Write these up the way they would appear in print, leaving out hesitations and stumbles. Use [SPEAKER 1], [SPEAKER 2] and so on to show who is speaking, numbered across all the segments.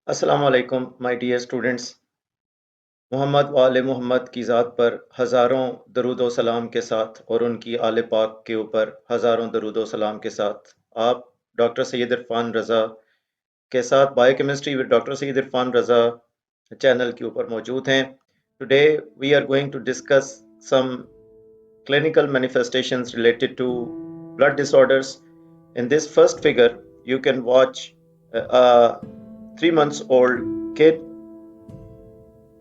[SPEAKER 1] अस्सलाम वालेकुम my dear students. Mohammad व आले मोहम्मद की ज़ात पर हज़ारों दरूद व सलाम के साथ और उनकी आले पाक के ऊपर हज़ारों दरूद व सलाम के साथ आप डॉक्टर सैयद इरफान रज़ा के साथ biochemistry with doctor Syed Irfan Raza channel के ऊपर मौजूद हैं। Today we are going to discuss some clinical manifestations related to blood disorders. In this first figure, you can watch a 3 months old kid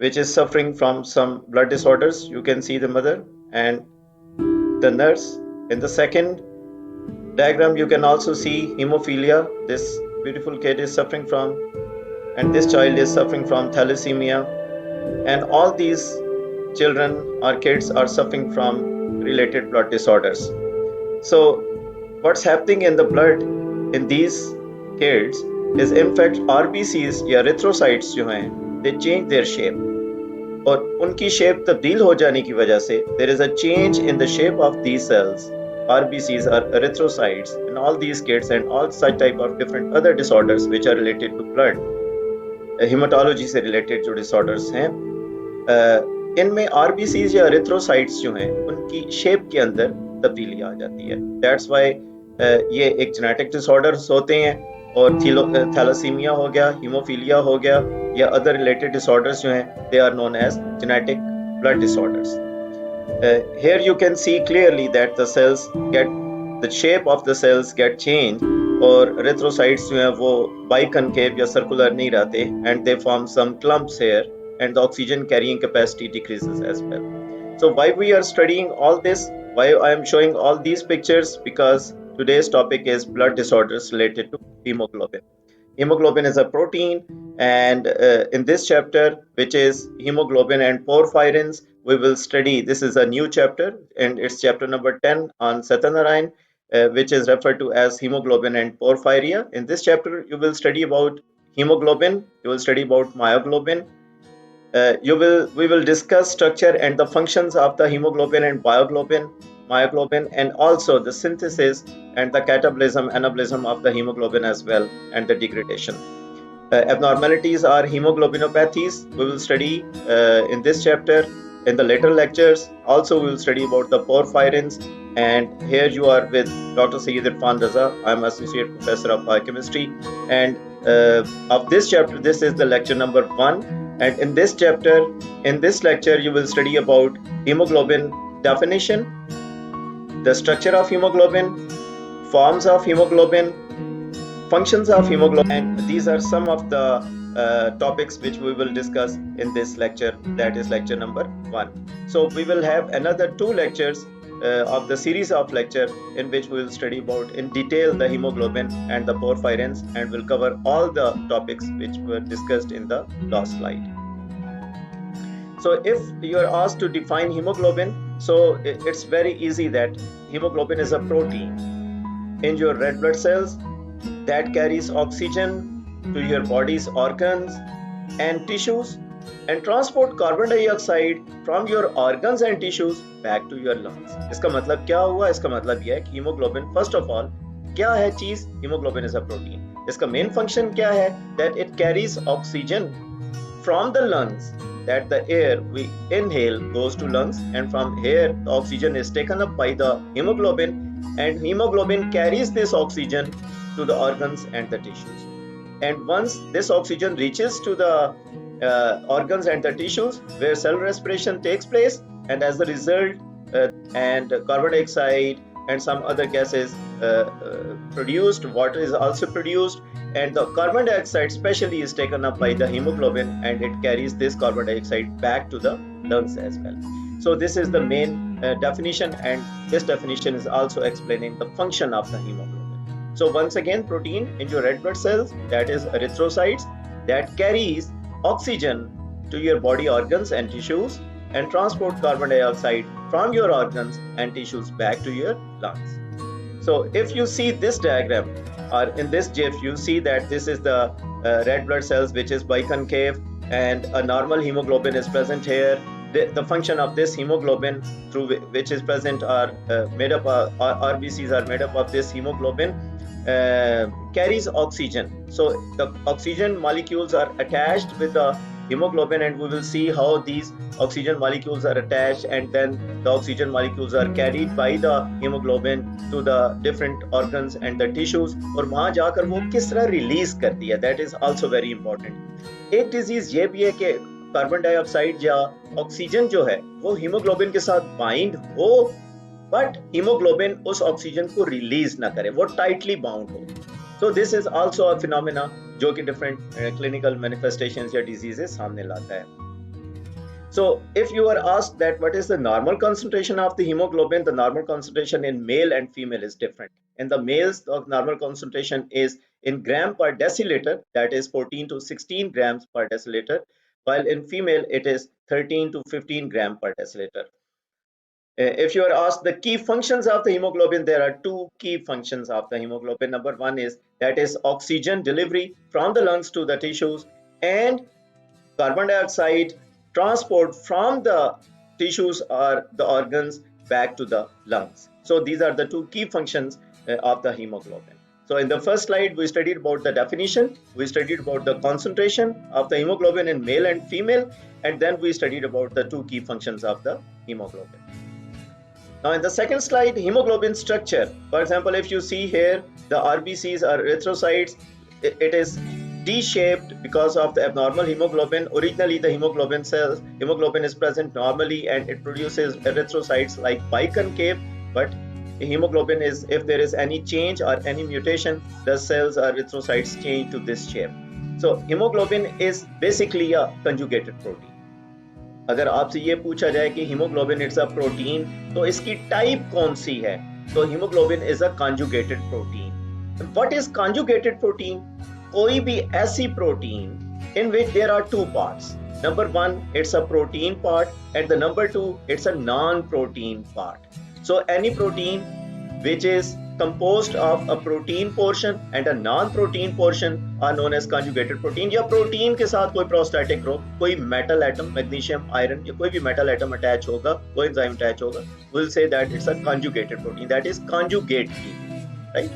[SPEAKER 1] which is suffering from some blood disorders. You can see the mother and the nurse. In the second diagram, you can also see hemophilia. This beautiful kid is suffering from, and this child is suffering from thalassemia. And all these children or kids are suffering from related blood disorders. So, what's happening in the blood in these kids is in fact RBCs या erythrocytes जो हैं, they change their shape. और उनकी shape तब्दील हो जाने की वजह से there is a change in the shape of these cells. RBCs are erythrocytes in all these kids and all such type of different other disorders which are related to blood. Haematology से related जो disorders हैं इनमें RBCs या erythrocytes जो हैं उनकी shape के अंदर तब्दीली आ जाती है. That's why ये एक जेनेटिक डिसऑर्डर्स होते हैं और थैलासीमिया हो गया, हीमोफीलिया हो गया या अदर रिलेटेड डिसऑर्डर्स जो हैं they are known as genetic blood disorders. Here you can see clearly that the shape of the cells get changed और erythrocytes जो हैं वो biconcave या circular नहीं रहते and they form some clumps here and the oxygen carrying capacity decreases as well. So why we are studying all this? Why I am showing all these pictures? Because today's topic is blood disorders related to hemoglobin. Hemoglobin is a protein, and in this chapter, which is hemoglobin and porphyrins, we will study. This is a new chapter, and it's chapter number 10 on Satyanarayana, which is referred to as hemoglobin and porphyria. In this chapter, you will study about hemoglobin, you will study about myoglobin. We will discuss structure and the functions of the hemoglobin and myoglobin, and also the synthesis and the catabolism, anabolism of the hemoglobin as well, and the degradation. Abnormalities are hemoglobinopathies. We will study in this chapter. In the later lectures, also we will study about the porphyrins. And here you are with Dr. Sayyid Irfan Raza. I am Associate Professor of Biochemistry. And of this chapter, this is the lecture number 1. And in this chapter, in this lecture, you will study about hemoglobin definition, the structure of hemoglobin, forms of hemoglobin, functions of hemoglobin, and these are some of the topics which we will discuss in this lecture, that is lecture number 1. So we will have another 2 lectures of the series of lecture in which we will study about in detail the hemoglobin and the porphyrins, and will cover all the topics which were discussed in the last slide. So if you are asked to define hemoglobin, so it's very easy that hemoglobin is a protein in your red blood cells that carries oxygen to your body's organs and tissues and transport carbon dioxide from your organs and tissues back to your lungs. इसका मतलब क्या हुआ? इसका मतलब यह है कि hemoglobin, first of all, क्या है चीज? Hemoglobin is a protein. इसका main function क्या है? That it carries oxygen from the lungs, that the air we inhale goes to lungs, and from here the oxygen is taken up by the hemoglobin, and hemoglobin carries this oxygen to the organs and the tissues. And once this oxygen reaches to the organs and the tissues where cell respiration takes place, and as a result and carbon dioxide and some other gases produced, water is also produced, and the carbon dioxide especially is taken up by the hemoglobin, and it carries this carbon dioxide back to the lungs as well. So this is the main definition, and this definition is also explaining the function of the hemoglobin. So once again, protein in your red blood cells, that is erythrocytes, that carries oxygen to your body organs and tissues and transport carbon dioxide from your organs and tissues back to your lungs. So if you see this diagram, or in this GIF, you see that this is the red blood cells which is biconcave, and a normal hemoglobin is present here. The function of this hemoglobin through which is present are made up RBCs are made up of this hemoglobin, carries oxygen. So the oxygen molecules are attached with the hemoglobin, and we will see how these oxygen molecules are attached, and then the oxygen molecules are carried by the hemoglobin to the different organs and the tissues, और वहां जाकर वो किस तरह release करती है, that is also very important. एक disease ये भी है कि कार्बन डाइऑक्साइड या ऑक्सीजन जो है वो हीमोग्लोबिन के साथ बाइंड हो, बट हीमोग्लोबिन उस ऑक्सीजन को रिलीज ना करे, वो टाइटली बाउंड हो. So this is also a phenomena जो कि डिफरेंट क्लिनिकल मैनिफेस्टेशंस या डिजीजेस सामने लाता है. So if you are asked that what is the normal concentration of the hemoglobin, the normal concentration in male and female is different. In the males, the normal concentration is in gram per deciliter, that is 14 to 16 grams per deciliter, while in female it is 13 to 15 gram per deciliter. If you are asked the key functions of the hemoglobin, there are two key functions of the hemoglobin. Number one is that is oxygen delivery from the lungs to the tissues, and carbon dioxide transport from the tissues or the organs back to the lungs. So these are the two key functions of the hemoglobin. So in the first slide, we studied about the definition, we studied about the concentration of the hemoglobin in male and female, and then we studied about the two key functions of the hemoglobin. Now in the second slide, hemoglobin structure. For example, if you see here, the RBCs are erythrocytes. It is D-shaped because of the abnormal hemoglobin. Originally, the hemoglobin is present normally and it produces erythrocytes like biconcave, but hemoglobin is, if there is any change or any mutation, the cells or erythrocytes change to this shape. So hemoglobin is basically a conjugated protein. अगर आपसे ये पूछा जाए कि haemoglobin it's a protein, तो इसकी type कौन सी है, तो haemoglobin is a conjugated protein. What is conjugated protein? कोई भी ऐसी protein in which there are two parts. Number one, it's a protein part, and the number two, it's a non protein part. So any protein which is composed of a protein portion and a non-protein portion are known as conjugated protein. या protein के साथ कोई prostatic group, कोई metal atom, magnesium, iron या कोई भी metal atom attach होगा, कोई एंजाइम अटैच होगा, we'll say that it's a conjugated protein, that is conjugate heme, right?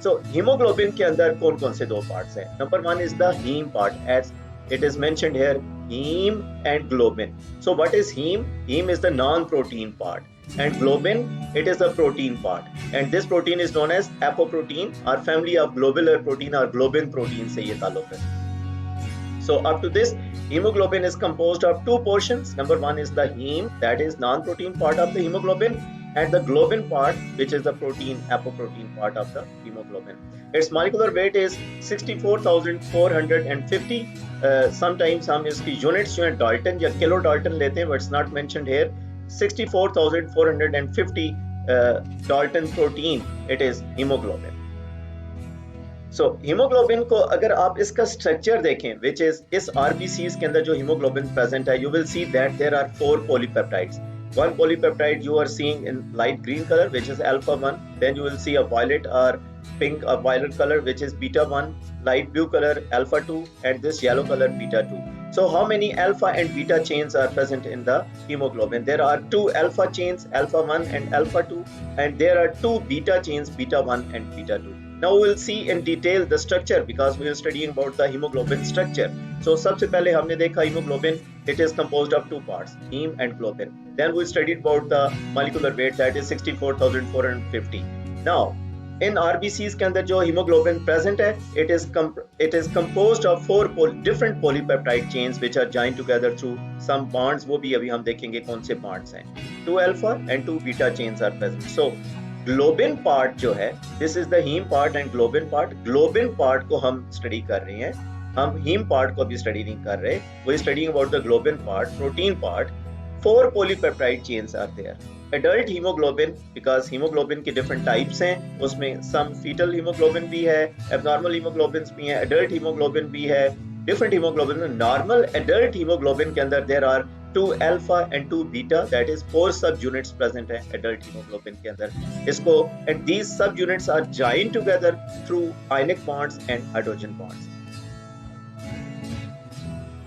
[SPEAKER 1] So hemoglobin के अंदर कौन कौन से दो पार्ट्स हैं? Number one is the heme part, as it is mentioned here, heme and globin. So what is heme? Heme is the non-protein part, and globin, it is the protein part, and this protein is known as apoprotein or family of globular protein or globin protein से ये ताल्लुक है. So up to this, hemoglobin is composed of two portions. Number one is the heme, that is non-protein part of the hemoglobin, and the globin part, which is the protein, apoprotein part of the hemoglobin. Its molecular weight is 64,450. Sometimes हम इसकी units जो है Dalton या kilo Dalton लेते हैं, but it's not mentioned here. 64,450 Dalton protein, it is hemoglobin. So hemoglobin को अगर आप इसका structure देखें, which is इस RBCs के अंदर जो hemoglobin present है, you will see that there are 4 polypeptides. One polypeptide you are seeing in light green color, which is alpha 1. Then you will see a violet or pink or violet color, which is beta 1, light blue color alpha 2, and this yellow color beta 2. So how many alpha and beta chains are present in the hemoglobin? There are 2 alpha chains, alpha 1 and alpha 2, and there are 2 beta chains, beta 1 and beta 2. Now we will see in detail the structure because we are studying about the hemoglobin structure. So सबसे पहले हमने देखा hemoglobin, it is composed of two parts, heme and globin. Then we studied about the molecular weight, that is 64,450. Now in RBCs के अंदर जो hemoglobin present है, it is composed of 4 different polypeptide chains which are joined together through some bonds. वो भी अभी हम देखेंगे कौन से bonds हैं. 2 alpha and 2 beta chains are present. So globin part जो है, this is the heme part and globin part. Globin part को हम study कर रहे हैं, हम heme part को भी study नहीं कर रहे. We are studying about the globin part, protein part. 4 polypeptide chains are there. Adult hemoglobin, because hemoglobin के different types हैं, उसमें some fetal hemoglobin भी है, abnormal hemoglobins भी हैं, adult hemoglobin भी है, different hemoglobin. Normal adult hemoglobin के अंदर there are 2 alpha and 2 beta, that is 4 subunits present हैं adult hemoglobin के अंदर. इसको, and these subunits are joined together through ionic bonds and hydrogen bonds.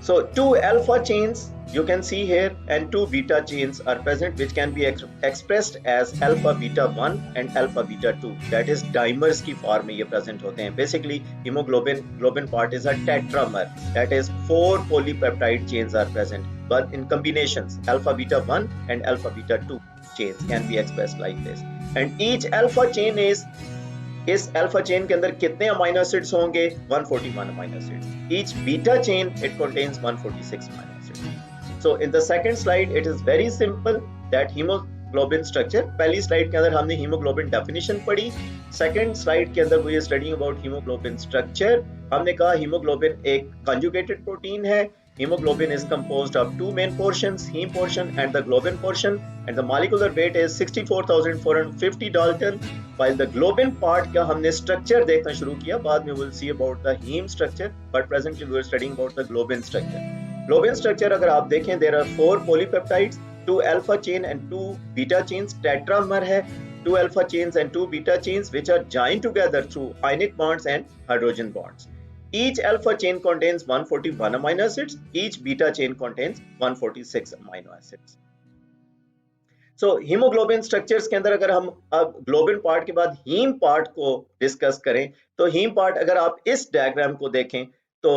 [SPEAKER 1] So 2 alpha chains you can see here N2 beta chains are present, which can be expressed as alpha beta 1 and alpha beta 2. That is dimers की form में ये present होते हैं. Basically hemoglobin part is a tetramer, that is 4 polypeptide chains are present, but in combinations alpha beta 1 and alpha beta 2 chains can be expressed like this. And each alpha chain इस alpha chain के अंदर कितने amino acids होंगे? 141 amino acids. Each beta chain it contains 146 amino acids. So in the second slide it is very simple that hemoglobin structure. पहली slide के अंदर हमने hemoglobin definition पढ़ी. सेकंड स्लाइड के अंदर we are studying about hemoglobin structure. हमने कहा hemoglobin एक कंजुगेटेड प्रोटीन है. Hemoglobin is composed of two main portions, heme portion and the globin portion, and the molecular weight is 64,450 Dalton. While the globin part का हमने structure देखना शुरू किया, बाद में we'll see about the heme structure, but presently we are studying about the globin structure. Globin structure अगर आप देखें, there are 4 polypeptides, 2 alpha chain and 2 beta chains, tetramer है, 2 alpha chains and 2 beta chains which are joined together through ionic bonds and hydrogen bonds. Each alpha chain contains 141 amino acids. Each beta chain contains 146 amino acids. So hemoglobin structures के अंदर अगर हम अब globin part के बाद heme part को discuss करें, तो heme part अगर आप इस डायग्राम को देखें तो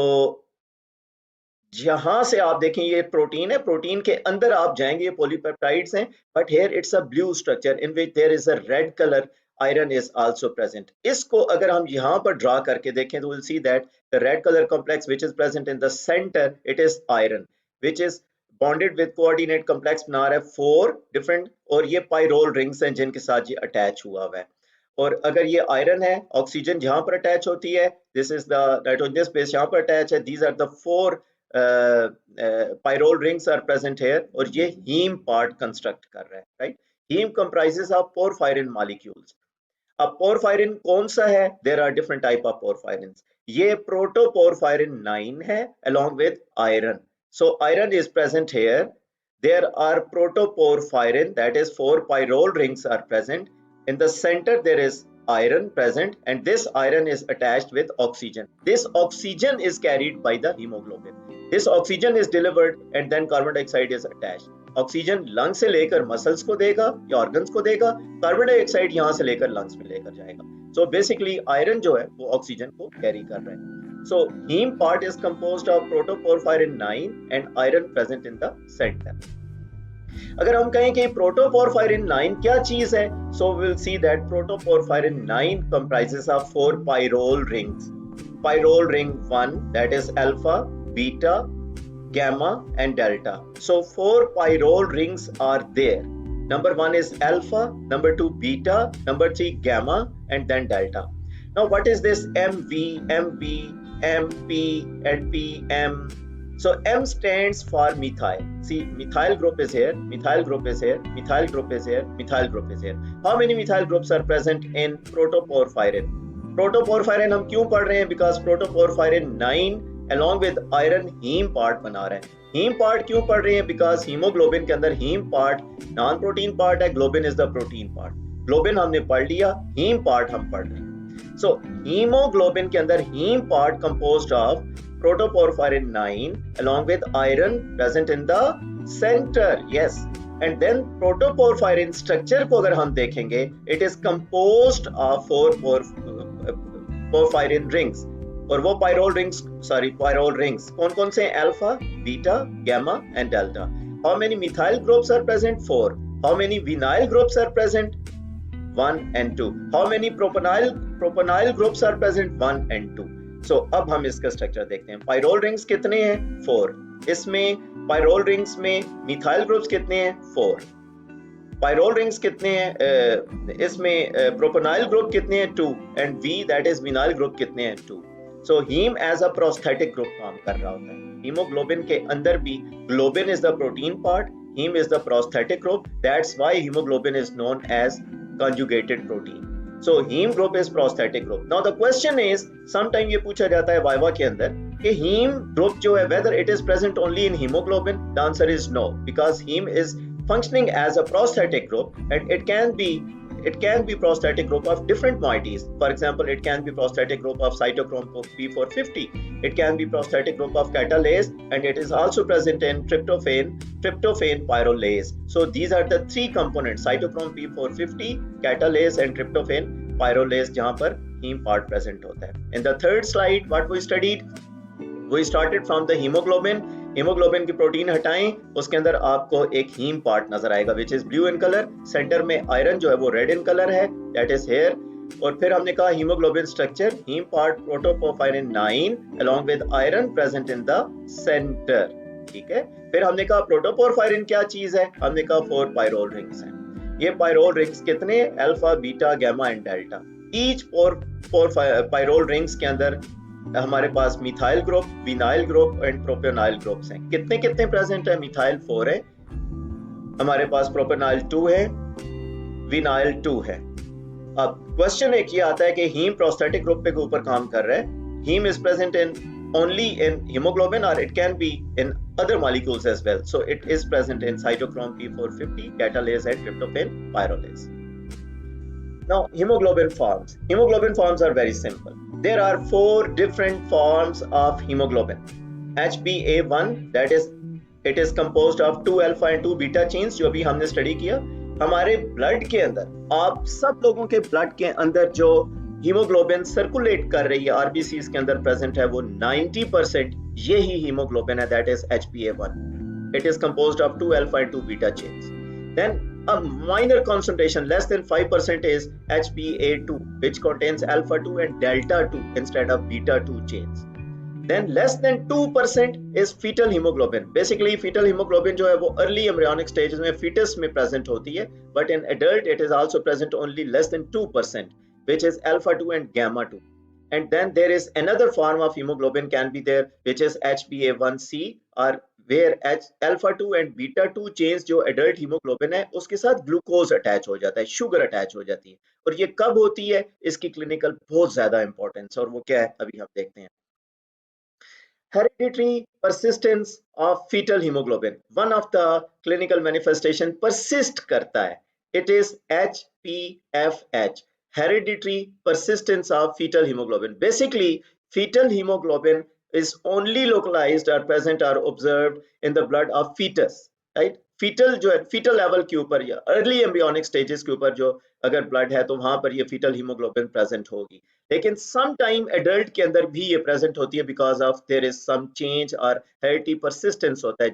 [SPEAKER 1] यहां से आप देखें ये प्रोटीन है. प्रोटीन के अंदर आप जाएंगे, ये पॉलीपेप्टाइड्स हैं, but here it's a blue structure in which there is a red colour. Iron is also present. इसको अगर हम यहाँ पर ड्रा करके देखें तो we'll see that the red color complex which is present in the center, it is iron, which is bonded with coordinate complex बना रहा है 4 different, और ये pyrrole rings हैं जिनके साथ ये अटैच हुआ हुआ है. और अगर ये आयरन है, ऑक्सीजन जहां पर अटैच होती है, this is the nitrogen space यहाँ पर अटैच है. These are the 4 pyrrole rings are present here, और ये हीम पार्ट कंस्ट्रक्ट कर रहा है, right. Heme comprises of porphyrin molecules. अब पोरफायरिन कौन सा है? There are different type of porphyrin. ये प्रोटोपोरफायरिन 9 है along with iron. So iron is present here. There are protoporphyrin, that is 4 pyrrole rings are present. In the center there is iron present, and this iron is attached with oxygen. This oxygen is carried by the hemoglobin. This oxygen is delivered and then carbon dioxide is attached. Oxygen lung से लेकर muscles को देगा या organs को देगा, carbon dioxide यहां से लेकर लंग्स में लेकर जाएगा. सो बेसिकली आयरन जो है वो ऑक्सीजन को कैरी कर रहा है. So haem part is composed of protoporphyrin 9 and iron present in the centre. अगर हम कहें कि प्रोटोपोरफायरिन 9 क्या चीज है, so will see that protoporphyrin 9 comprises of 4 pyrrole rings. Pyrrole ring 1, that is alpha, beta, gamma and delta. So 4 pyrrole rings are there. Number 1 is alpha, number 2 beta, number 3 gamma, and then delta. Now what is this MV, MB, MP, LP, M? So M stands for methyl. See, methyl group is here, methyl group is here, methyl group is here, methyl group is here. How many methyl groups are present in protoporphyrin? Protoporphyrin हम क्यों पढ़ रहे हैं? Because protoporphyrin 9 along with iron heme part बना रहे हैं. Heme part क्यों पढ़ रहे हैं? Because hemoglobin के अंदर heme part non protein part है, globin is the protein part. Globin हमने पढ़ लिया, heme part हम पढ़ रहे हैं. So hemoglobin के अंदर heme part composed of protoporphyrin 9 along with iron present in the center. Yes. And then protoporphyrin structure को अगर हम देखेंगे, it is composed of 4 porphyrin rings. और वो pyrrole rings कौन कौन से? Alpha, beta, gamma and delta. How many methyl groups are present? 4. How many vinyl groups are present? 1 and 2. How many propanyl groups are present? 1 and 2. So अब हम इसका structure देखते हैं. pyrrole rings कितने हैं? 4. इसमें pyrrole rings में methyl groups कितने हैं? 4. pyrrole rings कितने हैं? इसमें propanyl group कितने हैं? 2. and V, that is vinyl group कितने हैं? 2. So heme as a prosthetic group काम कर रहा होता है. Hemoglobin के अंदर भी globin is the protein part, heme is the prosthetic group. That's why hemoglobin is known as conjugated protein. So heme group is prosthetic group. Now the question is, sometime ये पूछा जाता है वाइवा के अंदर कि heme group जो है whether it is present only in hemoglobin. The answer is no, because heme is functioning as a prosthetic group and it can be it can be prosthetic group of different moieties. For example, it can be prosthetic group of cytochrome P450. It can be prosthetic group of catalase, and it is also present in tryptophan pyrrolase. So these are the three components: cytochrome P450, catalase, and tryptophan pyrrolase, जहाँ पर heme part present होता है. In the third slide, what we studied, we started from the hemoglobin. Haemoglobin की protein हटाएं, उसके अंदर आपको एक हीम पार्ट नजर आएगा which is blue in colour. Centre में आयरन जो है वो रेड इन कलर है, दैट इज हेयर. और फिर हमने कहा haemoglobin structure, haem part protoporphyrin 9 along with iron present in the center. ठीक है. फिर हमने कहा प्रोटोपोरफायरिन क्या चीज है, हमने कहा 4 पायरोल रिंग्स हैं. ये पायरोल रिंग्स कितने, alpha beta gamma and delta. Each 4 pyrrole rings के अंदर हमारे पास methyl group, vinyl group and propenyl groups हैं. कितने कितने प्रेजेंट है, मिथाइल 4 है, हमारे पास प्रोपेनाइल 2 है, विनाइल 2 है. अब क्वेश्चन एक ये आता है कि हीम प्रोस्थेटिक ग्रुप के ऊपर काम कर रहा है. Heme is present in only in hemoglobin or it can be in other molecules as well. So it is present in cytochrome P450, catalase and tryptophan pyrrolase. Now hemoglobin forms. Hemoglobin forms are very simple. There are 4 different forms of hemoglobin. HbA1, that is, it is composed of 2 alpha and 2 beta chains, जो अभी हमने study किया. हमारे blood के अंदर, आप सब लोगों के ब्लड के अंदर जो हीमोग्लोबिन सर्कुलेट कर रही है, आरबीसीज के अंदर प्रेजेंट है, वो 90% यही हीमोग्लोबिन है, that is HbA1. It is composed of 2 alpha and 2 beta chains. Then a minor concentration less than 5% is HbA2, which contains alpha 2 and delta 2 instead of beta 2 chains. Then less than 2% is fetal hemoglobin. Basically fetal hemoglobin जो है वो early embryonic stages में fetus में present होती है, but in adult it is also present only less than 2%, which is alpha 2 and gamma 2. And then there is another form of hemoglobin can be there, which is HbA1c, or where alpha 2 and beta 2 chains जो adult hemoglobin है उसके साथ glucose attach हो जाता है, sugar attach हो जाती है. और ये कब होती है, इसकी क्लिनिकल बहुत ज्यादा इंपॉर्टेंस, और वो क्या है अभी हम देखते हैं. Hereditary persistence of fetal hemoglobin, one of the clinical manifestation persist करता है, it is HPFH, hereditary persistence of fetal hemoglobin. Basically fetal hemoglobin is only localized or present or observed in the blood of fetus, right? fetal जो है fetal level के ऊपर या early embryonic stages के ऊपर जो अगर blood है तो वहां पर ये fetal hemoglobin present होगी. लेकिन सम टाइम एडल्ट के अंदर भी ये प्रेजेंट होती है because of there is some change और हेरिडिटी परसिस्टेंस होता है.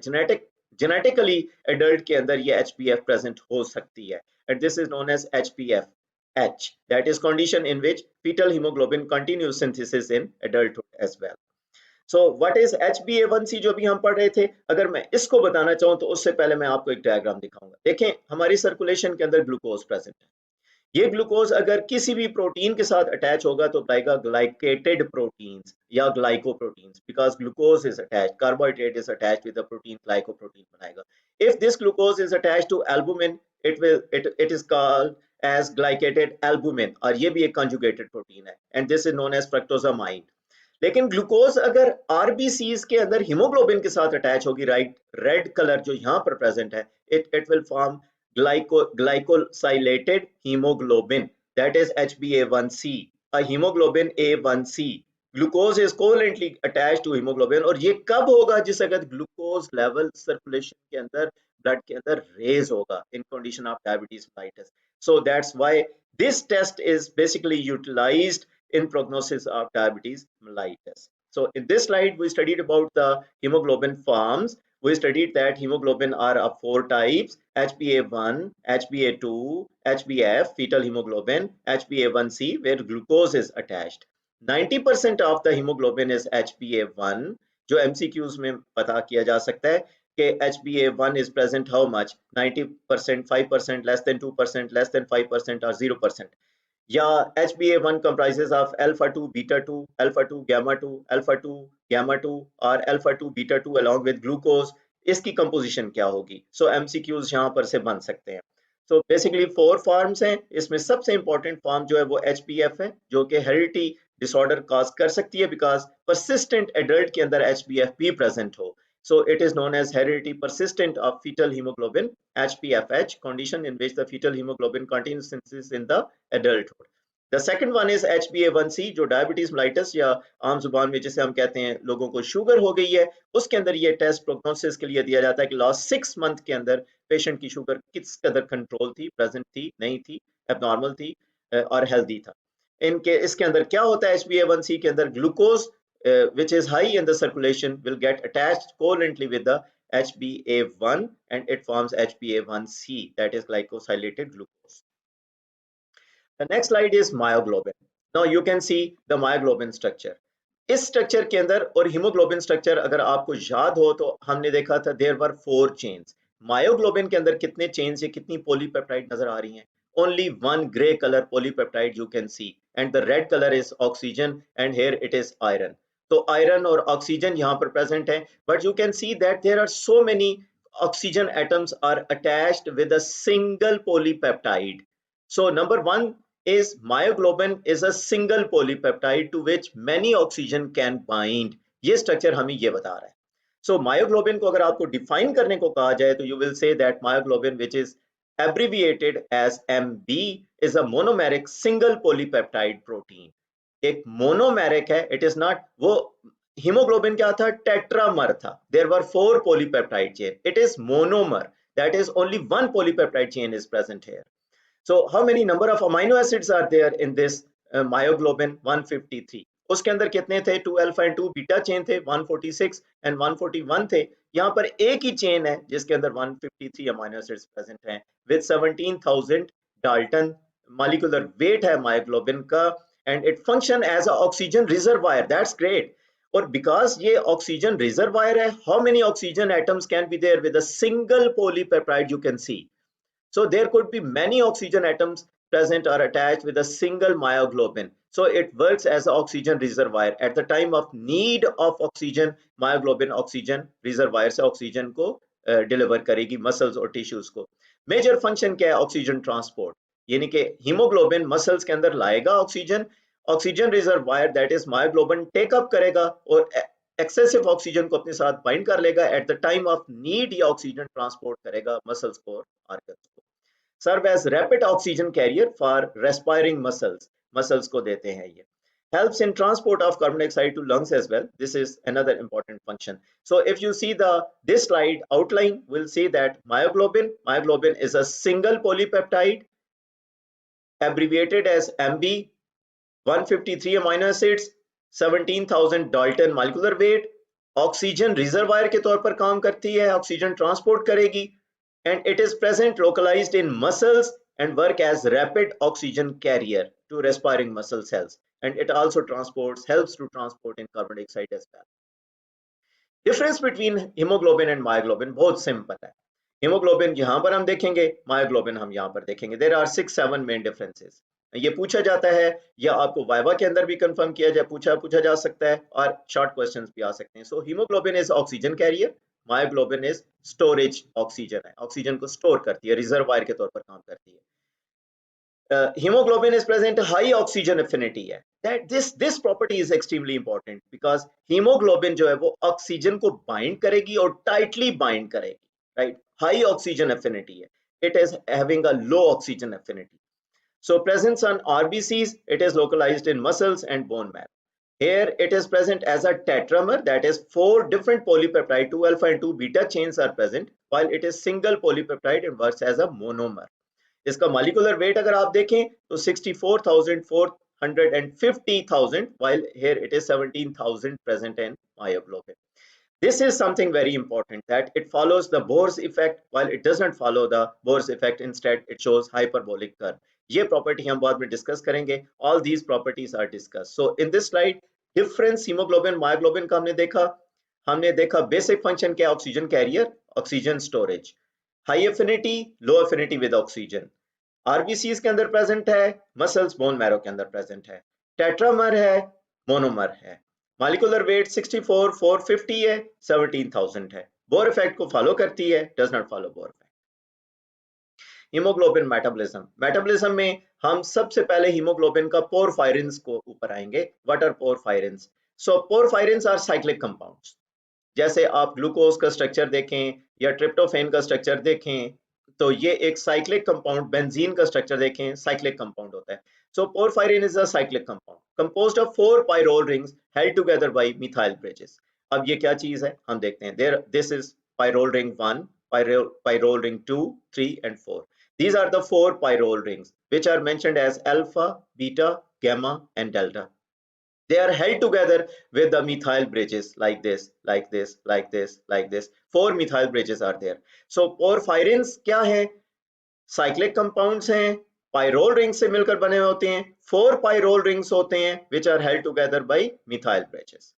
[SPEAKER 1] जेनेटिकली एडल्ट के अंदर ये HPF प्रेजेंट हो सकती है, and this is known as HPFH, that is condition in which fetal hemoglobin continues synthesis in adulthood as well. So what is HbA1c जो भी हम पढ़ रहे थे, अगर मैं इसको बताना चाहूँ तो उससे पहले मैं आपको एक डायग्राम दिखाऊंगा. देखें हमारी सर्कुलेशन के अंदर ग्लूकोज प्रेजेंट है. ये ग्लूकोज अगर किसी भी प्रोटीन के साथ अटैच होगा तो बनाएगा ग्लाइकेटेड प्रोटीन्स या glycoproteins, because glucose is attached, carbohydrate is attached with the protein, glycoprotein बनाएगा. If this glucose is attached to albumin, it is called as glycated albumin, और ये भी एक कंजुगेटेड प्रोटीन है, and this is known as fructosamine. लेकिन glucose अगर RBCs के अंदर हीमोग्लोबिन के साथ अटैच होगी, राइट, रेड कलर जो यहाँ पर प्रेजेंट है, it will form glycosylated hemoglobin, that is HbA1c, a hemoglobin A1c. Glucose is covalently attached to hemoglobin, और ये कब होगा, जिस अगर ग्लूकोज लेवल सर्कुलेशन के अंदर ब्लड के अंदर रेज होगा in condition of diabetes mellitus. So that's why this test is basically utilized in prognosis of diabetes mellitus. So in this slide we studied about the hemoglobin forms. We studied that hemoglobin are of 4 types: HbA1, HbA2, HbF, fetal hemoglobin, HbA1c, where glucose is attached. 90% of the hemoglobin is HbA1, जो MCQs में पता किया जा सकता है कि HbA1 is present how much, 90%, 5%, less than 2%, less than 5%, or 0%. या HbA1 comprises of alpha 2 beta 2 alpha 2 gamma 2 alpha 2 gamma 2 और alpha 2 beta 2 along with glucose, इसकी कंपोजिशन क्या होगी. सो MCQs यहाँ पर से बन सकते हैं. सो बेसिकली 4 फॉर्म्स हैं, इसमें सबसे इंपॉर्टेंट फॉर्म जो है वो HPF है, जो कि हेरिडिटी डिसऑर्डर कॉज कर सकती है बिकॉज परसिस्टेंट एडल्ट के अंदर HPF भी प्रेजेंट हो. So it is known as heredity persistent of fetal hemoglobin, HPFH, condition in which the fetal hemoglobin continues synthesis in the adulthood. The second one is HbA1c, जो diabetes mellitus या आम जुबान में जिसे हम कहते हैं लोगों को शुगर हो गई है, उसके अंदर ये टेस्ट प्रोग्नोसिस के लिए दिया जाता है कि लास्ट 6 मंथ के अंदर पेशेंट की शुगर किस कदर कंट्रोल थी, प्रेजेंट थी, नहीं थी, एबनॉर्मल थी और हेल्दी था. इनके इसके अंदर क्या होता है, HbA1c के अंदर glucose which is high in the circulation will get attached covalently with the HbA1 and it forms HbA1c, that is glycosylated glucose. The next slide is myoglobin. Now you can see the myoglobin structure. इस structure के अंदर और haemoglobin structure अगर आपको याद हो तो हमने देखा था देयर वर 4 चेन्स. मायोग्लोबिन के अंदर कितने चेन्स या कितनी पॉलीपेप्टाइड नजर आ रही हैं? Only one gray color polypeptide you can see and the red color is oxygen and here it is iron. तो आयरन और ऑक्सीजन यहाँ पर प्रेजेंट है, but you can see that there are so many oxygen atoms are attached with a single polypeptide. So number one is myoglobin is a single polypeptide to which many oxygen can bind. ये structure हमें ये बता रहा है. So myoglobin को अगर आपको define करने को कहा जाए तो you will say that myoglobin which is abbreviated as MB is a monomeric single polypeptide protein. एक मोनोमेरिक है, इट इज नॉट वो हीमोग्लोबिन क्या था, टेट्रामर था. There were 4 polypeptide chain. It is monomer, that is only one polypeptide chain is present here. So how many number of amino acids are there in this myoglobin? 153. उसके अंदर कितने थे? 2 alpha and 2 beta chain थे, 146 and 141 थे. यहाँ पर एक ही chain है जिसके अंदर 153 अमीनो एसिड्स प्रेजेंट हैं विद 17,000 डाल्टन मॉलिक्यूलर वेट है मायोग्लोबिन का and it function as an oxygen reservoir. That's great. Or because ये oxygen reservoir है, how many oxygen atoms can be there with a single polypeptide you can see? So there could be many oxygen atoms present or attached with a single myoglobin. So it works as an oxygen reservoir. At the time of need of oxygen, myoglobin oxygen reservoir से oxygen को deliver करेगी muscles और tissues को. Major function क्या है? Oxygen transport. यानी कि haemoglobin muscles के अंदर लाएगा oxygen, oxygen reservoir that is myoglobin take up करेगा और एक्सेसिव ऑक्सीजन को अपने साथ बाइंड कर लेगा. At the time of need ये ऑक्सीजन ट्रांसपोर्ट करेगा मसल्स को और ऑर्गन्स को. Serve as rapid oxygen carrier for respiring muscles, muscles को देते हैं ये. Helps in transport of carbon dioxide to lungs as well. This is another important function. So if you see this slide outline, we'll see that myoglobin is a single polypeptide abbreviated as MB, 153 amino acids, 17,000 Dalton molecular weight, oxygen reservoir के तौर पर काम करती है, oxygen transport करेगी, and it is present localized in muscles and work as rapid oxygen carrier to respiring muscle cells, and it also helps to transport in carbon dioxide as well. Difference between hemoglobin and myoglobin बहुत simple है. Hemoglobin यहाँ पर हम देखेंगे, myoglobin हम यहाँ पर देखेंगे. There are 6-7 main differences. ये पूछा जाता है या आपको वाइवा के अंदर भी कंफर्म किया जाए, पूछा जा सकता है और शॉर्ट क्वेश्चंस भी आ सकते हैं. So haemoglobin is oxygen carrier, myoglobin is storage oxygen है, ऑक्सीजन को स्टोर करती है, रिजर्वायर के तौर पर काम करती है. Hemoglobin is present high oxygen affinity है. That this property is extremely important because hemoglobin जो है वो ऑक्सीजन को बाइंड करेगी और टाइटली बाइंड करेगी, right? High oxygen affinity है. It is having a low oxygen affinity. So presence on RBCs, it is localized in muscles and bone marrow. Here it is present as a tetramer, that is 4 different polypeptide, 2 alpha and 2 beta chains are present, while it is single polypeptide and works as a monomer. इसका molecular weight अगर आप देखें तो 64,400 and 50,000, while here it is 17,000 present in myoglobin. This is something very important, that it follows the Bohr's effect while it does not follow the Bohr's effect. Instead it shows hyperbolic curve. ये property हम बाद में discuss करेंगे. All these properties are discussed. So in this slide, difference hemoglobin myoglobin का हमने देखा basic function क्या, oxygen carrier, oxygen storage, high affinity, low affinity with oxygen, RBCs के अंदर प्रेजेंट है, मसल्स बोन मैरो के अंदर प्रेजेंट है, टेट्रामर है, मोनोमर है, मॉलिक्यूलर वेट 64,450 है, 17,000 है. बोर इफेक्ट को फॉलो करती है, does not follow Bohr effect. Haemoglobin metabolism में हम सबसे पहले हीमोग्लोबिन का पोरफायरिन्स को ऊपर आएंगे. What are porphyrins? So porphyrins are cyclic compounds. जैसे आप ग्लूकोज का स्ट्रक्चर देखें या ट्रिप्टोफेन का स्ट्रक्चर देखें, तो ये एक साइक्लिक कंपाउंड, बेंजीन का स्ट्रक्चर देखें, साइक्लिक कंपाउंड होता है. So porphyrin is a cyclic compound composed of 4 pyrrole rings held together by methyl bridges. अब ये क्या चीज है हम देखते हैं. There this is pyrrole ring 1, pyrrole ring 2, 3 and 4. These are the 4 pyrrole rings which are mentioned as alpha, beta, gamma and delta. They are held together with the methyl bridges like this, like this, like this, like this. 4 methyl bridges are there. So porphyrins क्या है? Cyclic compounds हैं, pyrrole rings से मिलकर बने होते हैं. 4 pyrrole rings होते हैं which are held together by methyl bridges.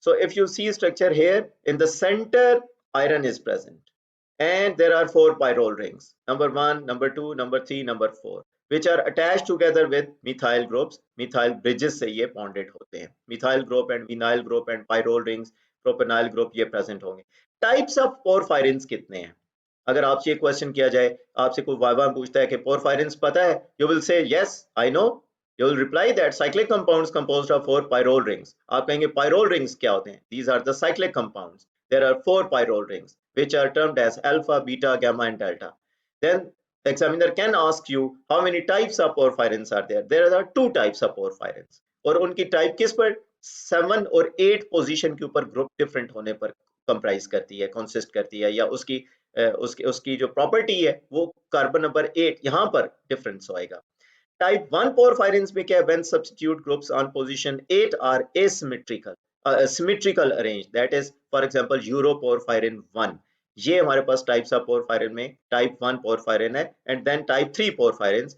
[SPEAKER 1] So if you see structure here, in the center iron is present and there are 4 pyrrole rings, number 1, number 2, number 3, number 4, which are attached together with methyl groups. Methyl bridges से ये bonded होते हैं. Methyl group and vinyl group and pyrrole rings, propanyl group ये present होंगे. Types of porphyrins कितने हैं? अगर आपसे ये क्वेश्चन किया जाए, आपसे कोई वाइवा पूछता है कि पोरफायरिन्स पता है, you will say yes, I know. You will reply that cyclic compounds composed of 4 pyrrole rings. आप कहेंगे pyrrole rings क्या होते हैं? These are the cyclic compounds. There are 4 pyrrole rings which are termed as alpha, beta, gamma and delta. Then the examiner can ask you how many types of porphyrins are there. There are 2 types of porphyrins. और उनकी type किस पर? 7 और 8 position के ऊपर group different होने पर comprise करती है, कंसिस्ट करती है, या उसकी जो प्रॉपर्टी है वो कार्बन नंबर 8 यहाँ पर डिफरेंस होएगा. Type 1 porphyrins में क्या है? When substitute groups on position 8 are asymmetrical, symmetrical arranged. That is, for example, uroporphyrin 1. ये हमारे पास types of porphyrin में type 1 porphyrin है, and then type 3 porphyrins,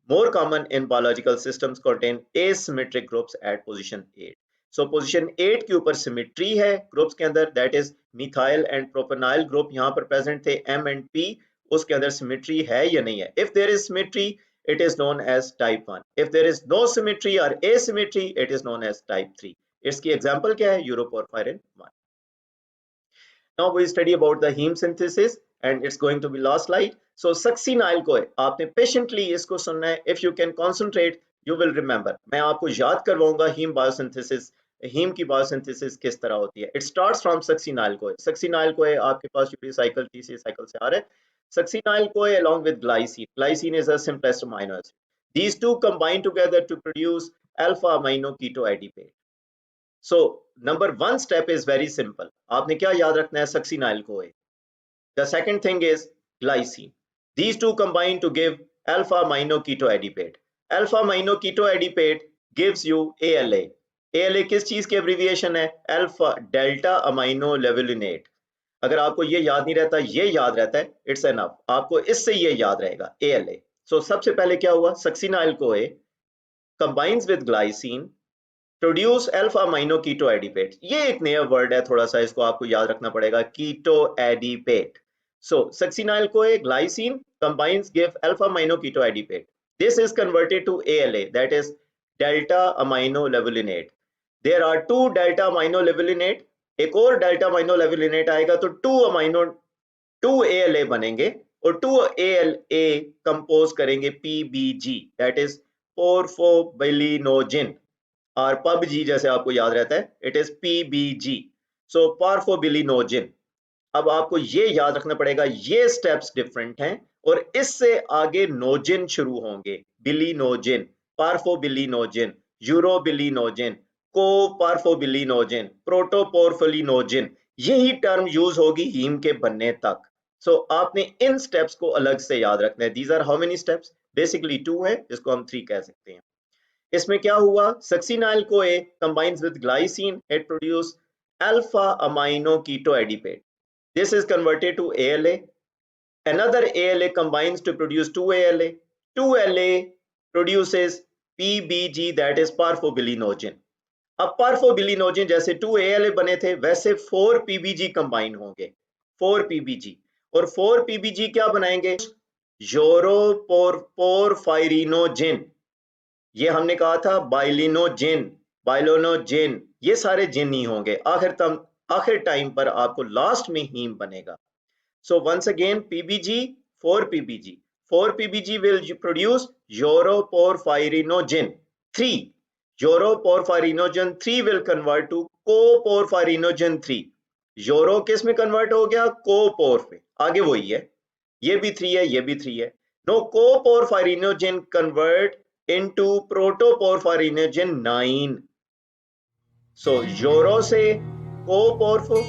[SPEAKER 1] more common in biological systems, contain asymmetric groups at position 8. So position 8 के ऊपर symmetry है groups के अंदर, that is methyl and propanyl group यहाँ पर present थे M and P, उसके अंदर symmetry है या नहीं है. If there is symmetry, it is known as type 1. If there is no symmetry or asymmetry, it is known as type 3. इसकी example क्या है? Uroporphyrin 1. Now we study about the heme synthesis and it's going to be last slide. So succinyl-CoA, आपने patiently इसको सुनना है. If you can concentrate, you will remember. मैं आपको याद करवाऊंगा heme biosynthesis, हीम की बायोसिंथेसिस किस तरह होती है. It starts from succinyl-CoA. Succinyl-CoA आपके पास यूरिसाइकिल TC साइकिल से आ रहा है. Succinyl-CoA along with glycine. Glycine is the simplest amino acid. These two combine together to produce alpha amino ketoadipate. So number 1 step is very simple. आपने क्या याद रखना है? Succinyl-CoA. The second thing is glycine. These two combine to give alpha amino ketoadipate. Alpha amino ketoadipate gives you ALA. ALA किस चीज की abbreviation है? Alpha delta amino levulinate. अगर आपको ये याद नहीं रहता, ये याद रहता है, इट्स एनफ. आपको इससे ये याद रहेगा ALA. सो सबसे पहले क्या हुआ? Succinyl-CoA combines with glycine produce alpha amino ketoadipate. ये एक नया वर्ड है, थोड़ा सा इसको आपको याद रखना पड़ेगा. कीटोएडिपेट. So succinyl-CoA glycine combines give alpha amino ketoadipate. This is converted to ALA, that is delta amino levulinate. There are 2 delta amino levulinate. एक और delta amino levulinate आएगा तो 2 ALA बनेंगे और 2 ALA कंपोज करेंगे PBG, that is porphobilinogen, और PUBG जैसे आपको याद रहता है, it is PBG. So porphobilinogen. अब आपको ये याद रखना पड़ेगा, ये स्टेप्स डिफरेंट हैं और इससे आगे नोजिन शुरू होंगे. बिलिनोजिन, पार्फोबिलिनोजिन, यूरोबिलिनोजिन, कोपार्फोबिलिनोजिन, प्रोटोपोर्फोलिनोजिन, यही टर्म यूज होगी हीम के बनने तक. सो आपने इन स्टेप्स को अलग से याद रखना है. These are how many steps? Basically 2 है, जिसको हम 3 कह सकते हैं. इसमें क्या हुआ? Succinyl-CoA combines with glycine, it produce alpha amino ketoadipate. This is converted to ALA. Another ALA combines to produce 2 ALA. 2 ALA produces PBG, that is parphobilinogen. अब parphobilinogen जैसे 2 ALA बने थे, वैसे 4 PBG combine होंगे. 4 PBG. और 4 PBG क्या बनाएंगे? यूरोपोरफायरिनोजिन. ये हमने कहा था बाइलिनोजिन, ये सारे जिन ही होंगे. आखिर टाइम पर आपको लास्ट में हीम बनेगा. So once again PBG, 4 PBG will produce uroporphyrinogen 3. Uroporphyrinogen 3 will convert to coporphyrin 3. Uro किस में कन्वर्ट हो गया? कोपोर पे। आगे वही है, ये भी 3 है, ये भी 3 है। No coproporphyrinogen convert into protoporphyrinogen 9। So uro से कोपोरफो,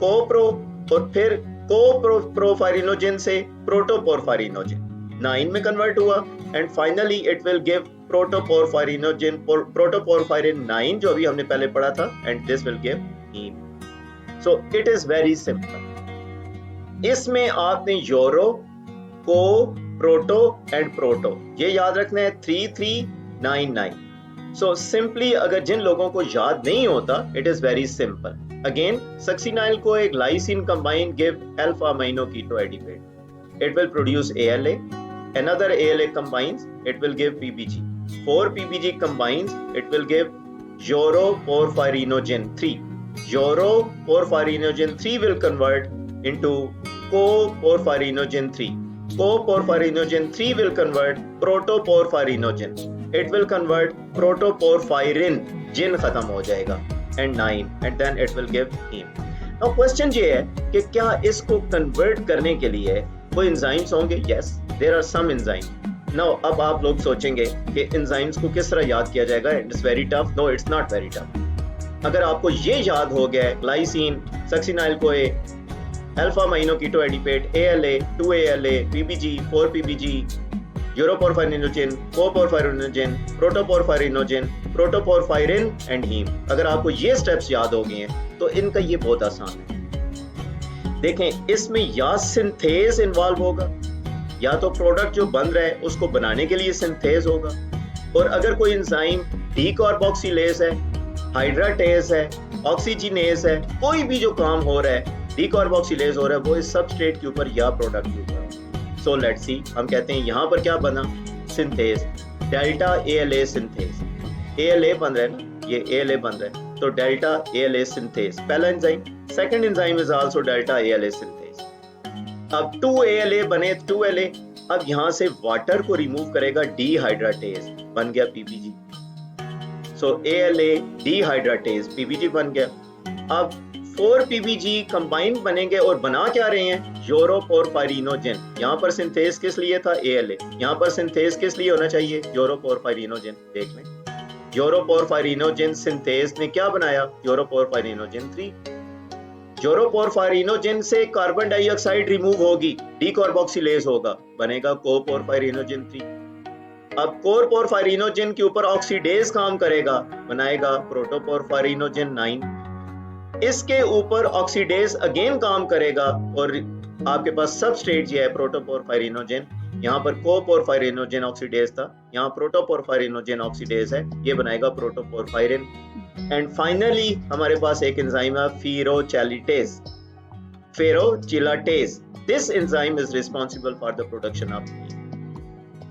[SPEAKER 1] कोप्रो, और फिर कोप्रोफाइरिनोजेन से प्रोटोपोरफाइरिनोजेन 9 में कन्वर्ट हुआ, and finally it will give protoporphyrinogen, protoporphyrin 9 जो अभी हमने पहले पढ़ा था, and this will give haem. So it is very simple. इसमें आपने यूरो, को, प्रोटो एंड प्रोटो ये याद रखना है, 3399। सो सिंपली अगर जिन लोगों को याद नहीं होता, it is very simple. Again succinyl को एक lysine combine give alpha amino keto adipate, it will produce ALA, another ALA combines, it will give PBG, 4 PBG combines, it will give uroporphyrinogen 3, uroporphyrinogen 3 will convert into coporphyrinogen 3, coporphyrinogen 3 will convert protoporphyrinogen, it will convert protoporphyrin, जिन खत्म हो जाएगा, and 9, and then it will give heme। now question ये है कि क्या इसको convert करने के लिए कोई एंजाइम्स होंगे? Yes, there are some enzymes. Now अब आप लोग सोचेंगे कि एंजाइम्स को किस तरह याद किया जाएगा, it's very tough. No, it's not very tough. अगर आपको ये याद हो गया, glycine, succinyl CoA, alpha amino keto adipate, ALA, 2 ALA, PBG, 4 PBG, uroporphyrinogen, coproporphyrinogen, protoporphyrinogen, protoporphyrin and haem, अगर आपको ये स्टेप्स याद हो गए हैं तो इनका ये बहुत आसान है। देखें, इसमें या सिंथेज इन्वॉल्व होगा, या तो प्रोडक्ट जो बन रहा है उसको बनाने के लिए सिंथेज होगा, और अगर कोई एंजाइम डीकार्बोक्सिलेज है, हाइड्राटेज है, ऑक्सीजिनेज है, कोई भी जो काम हो रहा है, डीकार्बोक्सिलेज हो रहा है, वो इस सबस्ट्रेट के ऊपर या प्रोडक्ट के ऊपर। सो लेट्स सी, हम कहते हैं यहाँ पर क्या बना? Synthase, delta ALA synthase. ALA बन रहा है ना, ये ALA बन रहा है, तो डेल्टा ALA सिंथेज पहला enzyme. Second enzyme is also delta ALA synthase. अब 2 ALA बने, 2 ALA, अब यहां से वाटर को रिमूव करेगा डीहाइड्राटेज, बन गया PBG। सो ALA डीहाइड्राटेज, PBG बन गया। अब 4 PBG कंबाइंड बनेंगे और बना क्या रहे हैं? यूरोपोरफाइरिनोजेन। यहाँ पर सिंथेज किस लिए था? ALA। यहाँ पर सिंथेज किस लिए होना चाहिए? यूरोपोरफाइरिनोजेन। देख लें, यूरोपोरफाइरिनोजेन सिंथेज ने क्या बनाया? यूरोपोरफाइरिनोजेन 3। यूरोपोरफाइरिनोजेन से कार्बन डाइऑक्साइड रिमूव होगी, डीकार्बोक्सिलेज होगा, बनेगा कोपोरफाइरिनोजेन 3। अब कोपोरफाइरिनोजेन के ऊपर ऑक्सीडेज काम करेगा, बनाएगा प्रोटोपोरफाइरिनोजेन 9। इसके ऊपर ऑक्सीडेज अगेन काम करेगा, और आपके पास सबस्ट्रेट ये है प्रोटोपोरफाइरिनोजेन। यहाँ पर कोपोरफाइरिनोजेन ऑक्सीडेज था, यहाँ प्रोटोपोरफाइरिनोजेन ऑक्सीडेज है, ये बनाएगा प्रोटोपोरफाइरिन। एंड फाइनली हमारे पास एक एंजाइम है ferrochelatase, ferrochelatase. This enzyme is responsible for the production of haem.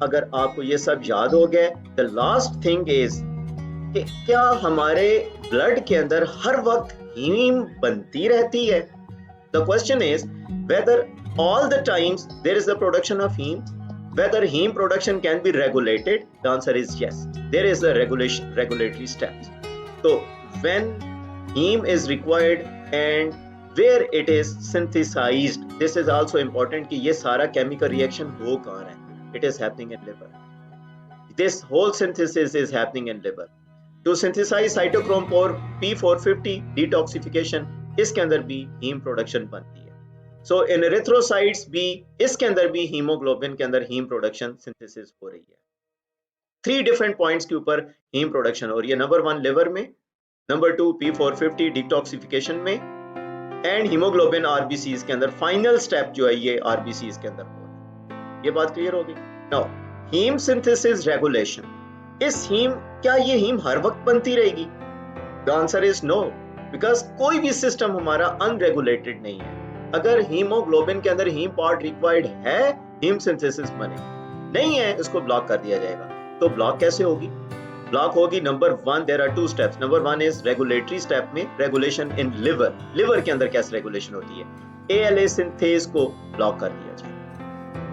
[SPEAKER 1] अगर आपको ये सब याद हो गया, द लास्ट थिंग इज कि क्या हमारे ब्लड के अंदर हर वक्त हीम बनती रहती है? The question is whether all the times there is a production of heme, whether heme production can be regulated. The answer is yes. There is a regulatory steps. So when heme is required and where it is synthesized, this is also important कि ये सारा chemical reaction हो कहाँ है? It is happening in liver. This whole synthesis is happening in liver. To synthesize cytochrome P450 detoxification, इसके अंदर भी haem production बनती है। सो इन एरिथ्रोसाइट्स भी, इसके अंदर भी हीमोग्लोबिन के अंदर हीम प्रोडक्शन सिंथेसिस हो रही है। 3 डिफरेंट पॉइंट्स के ऊपर हीम प्रोडक्शन हो रही है। नंबर 1 लिवर में, नंबर 2 P450 डिटॉक्सिफिकेशन में, एंड हीमोग्लोबिन RBCs के अंदर। फाइनल स्टेप जो है ये RBCs के अंदर हो रही है। ये बात क्लियर हो गई? Now heme synthesis regulation. इस हीम, क्या ये हीम हर वक्त बनती रहेगी? The answer is no, because कोई भी सिस्टम हमारा अनरेगुलेटेड नहीं है। अगर हीमोग्लोबिन के अंदर हीम पार्ट रिक्वायर्ड है, हीम सिंथेसिस बने, नहीं है, इसको ब्लॉक कर दिया जाएगा। तो ब्लॉक कैसे होगी? ब्लॉक होगी, number 1, there are 2 steps. Number 1 is regulatory step में रेगुलेशन इन लिवर। लिवर के अंदर कैसे रेगुलेशन होती है? ALA सिंथेज को ब्लॉक कर दिया जाए,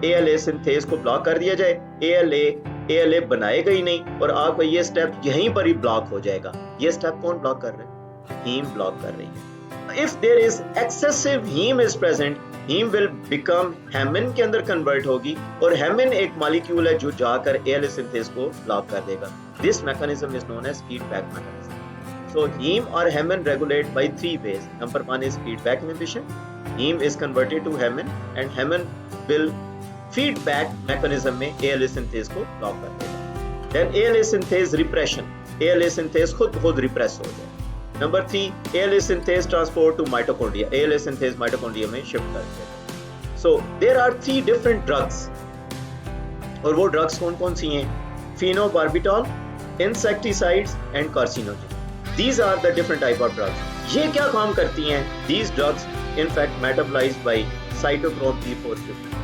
[SPEAKER 1] ALA सिंथेज को ब्लॉक कर दिया जाए। ALA बनाएगा ही नहीं, और आपका ये स्टेप यहीं पर ही ब्लॉक हो जाएगा। ये स्टेप कौन ब्लॉक कर रहा है? हीम ब्लॉक कर रही है। if there is excessive heme is present, heme will become hemin के अंदर convert होगी और hemin एक molecule है जो जाकर ALA synthase को block कर देगा. This mechanism is known as feedback mechanism. So heme or hemin regulate by three ways. Number one is feedback inhibition. Heme is converted to hemin and hemin will feedback mechanism में ALA synthase को block कर देगा. Then ALA synthase repression. ALA synthase खुद repress हो जाए. Number 3, ALA synthase transport to mitochondria. ALA synthase mitochondria में shift कर देगा. So there are 3 different drugs. और वो drugs कौन सी हैं? Phenobarbital, insecticides and carcinogen. These are the different type of drugs. ये क्या काम करती हैं? These drugs in fact metabolized by cytochrome P450.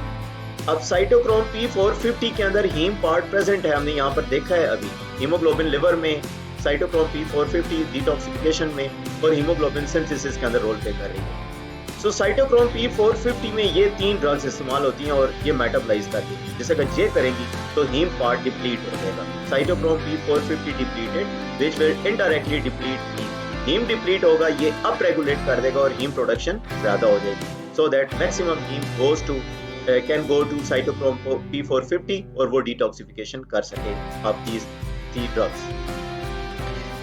[SPEAKER 1] अब साइटोक्रोम P450 के अंदर हीम पार्ट प्रेजेंट है, हमने यहाँ पर देखा है अभी. हीमोग्लोबिन लिवर में साइटोक्रोम P450 डिटॉक्सिफिकेशन में और हीमोग्लोबिन सिंथेसिस के अंदर रोल प्ले कर रही है. सो साइटोक्रोम P450 में ये 3 ड्रग्स इस्तेमाल होती हैं और ये मेटाबोलाइज करती है. जैसे अगर ये करेंगी तो हीम पार्ट डिप्लीट हो जाएगा. Cytochrome P450 depleted which will indirectly deplete heme. Heme deplete होगा, ये अप रेगुलेट कर देगा और हीम प्रोडक्शन ज्यादा हो जाएगी. So that maximum heme goes to can go to cytochrome P450 और वो डिटॉक्सिफिकेशन कर सके आप these 3 drugs.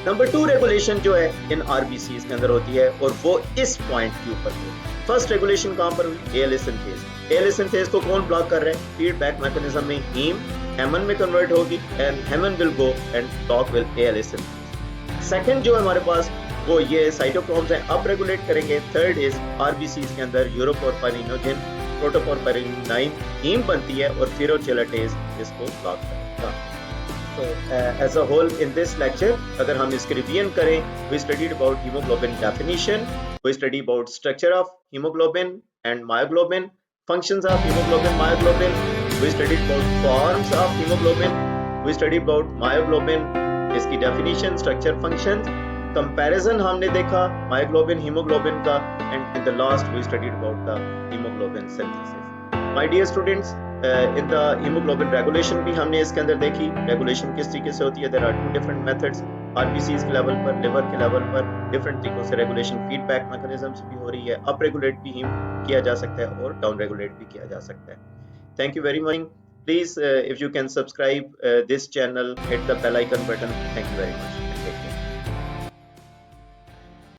[SPEAKER 1] नंबर 2 रेगुलेशन जो है इन RBCs के अंदर होती है और वो इस पॉइंट के ऊपर है. फर्स्ट रेगुलेशन कहां पर हुई? ALA synthase. ALA synthase को कौन ब्लॉक कर रहा है? फीडबैक मैकेनिज्म में हीम हेमन में कन्वर्ट होगी and hemin will go and block will ALA synthase. Second जो है हमारे पास वो ये साइटोक्रोम्स हैं, अप रेगुलेट करेंगे. थर्ड इज RBCs के अंदर यूरोपोरपाइरिनोजन प्रोटोपोरपाइरिन 9 हीम बनती है और फिरोचेलाटेज इसको ब्लॉक करेगा. So as a whole in this lecture अगर हम इसके रिवीजन करें, we studied about hemoglobin definition, we studied about structure of hemoglobin and myoglobin, functions of hemoglobin, myoglobin, we studied about forms of hemoglobin, we studied about myoglobin, इसकी definition, structure, functions, comparison हमने देखा myoglobin hemoglobin का, and in the last we studied about the hemoglobin synthesis. My dear students, in the hemoglobin regulation भी हमने इसके अंदर देखी. Regulation किस तरीके से होती है? There are 2 different methods. RBCs के लेवल पर, लिवर के लेवल पर डिफरेंट तरीकों से रेगुलेशन फीडबैक मैकेनिज्म से भी हो रही है. अप रेगुलेट भी किया जा सकता है और डाउन रेगुलेट भी किया जा सकता है. Thank you very much. Please, if you can subscribe this channel, hit the bell icon button. Thank you very much.